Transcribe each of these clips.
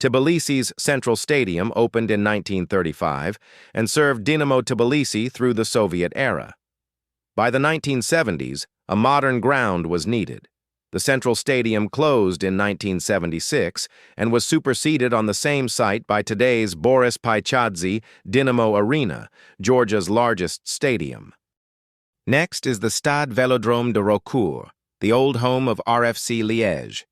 Tbilisi's Central Stadium opened in 1935 and served Dinamo Tbilisi through the Soviet era. By the 1970s, a modern ground was needed. The Central Stadium closed in 1976 and was superseded on the same site by today's Boris Paicadze Dinamo Arena, Georgia's largest stadium. Next is the Stade Vélodrome de Rocourt, the old home of RFC Liège.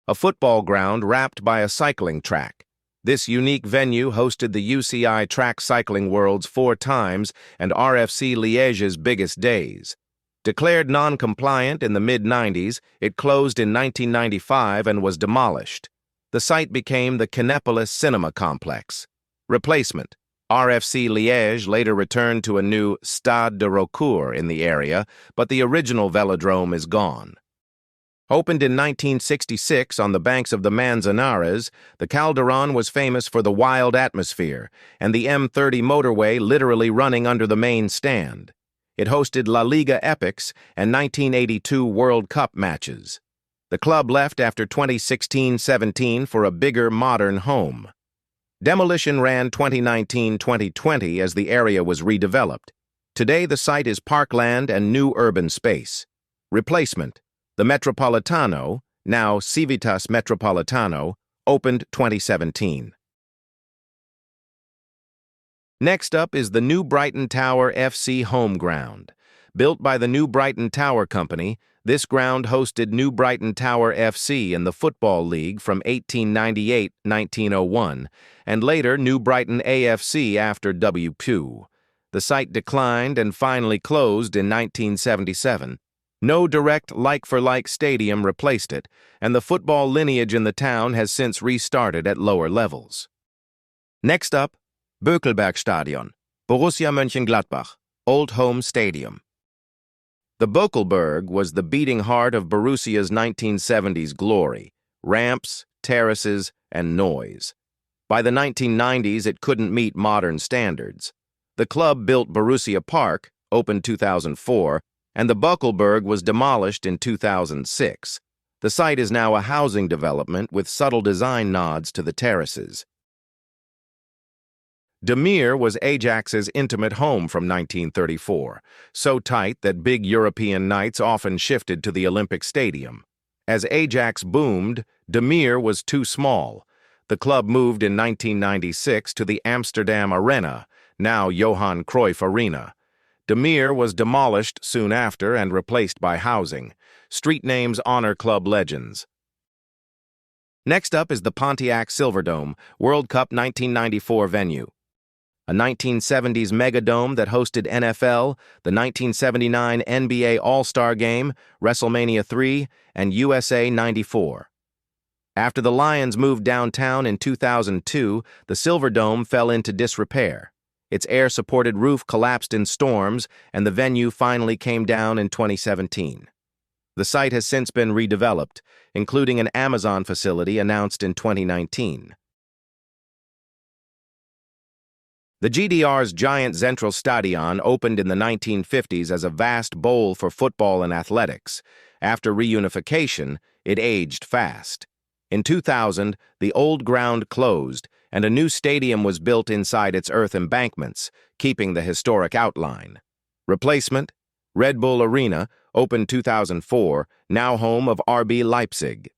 A football ground wrapped by a cycling track. This unique venue hosted the UCI Track Cycling Worlds 4 times and RFC Liège's biggest days. Declared non-compliant in the mid-90s, it closed in 1995 and was demolished. The site became the Kinepolis Cinema Complex. Replacement: RFC Liège later returned to a new Stade de Rocourt in the area, but the original velodrome is gone. Opened in 1966 on the banks of the Manzanares, the Calderón was famous for the wild atmosphere and the M30 motorway literally running under the main stand. It hosted La Liga epics and 1982 World Cup matches. The club left after 2016-17 for a bigger, modern home. Demolition ran 2019-2020 as the area was redeveloped. Today the site is parkland and new urban space. Replacement: the Metropolitano, now Civitas Metropolitano, opened 2017. Next up is the New Brighton Tower FC home ground. Built by the New Brighton Tower Company, this ground hosted New Brighton Tower FC in the Football League from 1898-1901, and later New Brighton AFC after WPU. The site declined and finally closed in 1977. No direct like-for-like stadium replaced it, and the football lineage in the town has since restarted at lower levels. Next up, Bökelbergstadion, Borussia Mönchengladbach, Old Home Stadium. The Bökelberg was the beating heart of Borussia's 1970s glory: ramps, terraces, and noise. By the 1990s, it couldn't meet modern standards. The club built Borussia Park, opened 2004, and the Bökelberg was demolished in 2006. The site is now a housing development with subtle design nods to the terraces. Meer was Ajax's intimate home from 1934, so tight that big European nights often shifted to the Olympic Stadium. As Ajax boomed, Meer was too small. The club moved in 1996 to the Amsterdam Arena, now Johan Cruyff Arena. Meer was demolished soon after and replaced by housing. Street names honor club legends. Next up is the Pontiac Silverdome, World Cup 1994 venue. A 1970s megadome that hosted NFL, the 1979 NBA All-Star Game, WrestleMania 3, and USA 94. After the Lions moved downtown in 2002, the Silverdome fell into disrepair. Its air-supported roof collapsed in storms, and the venue finally came down in 2017. The site has since been redeveloped, including an Amazon facility announced in 2019. The GDR's giant Zentralstadion opened in the 1950s as a vast bowl for football and athletics. After reunification, it aged fast. In 2000, the old ground closed, and a new stadium was built inside its earth embankments, keeping the historic outline. Replacement: Red Bull Arena, opened 2004, now home of RB Leipzig.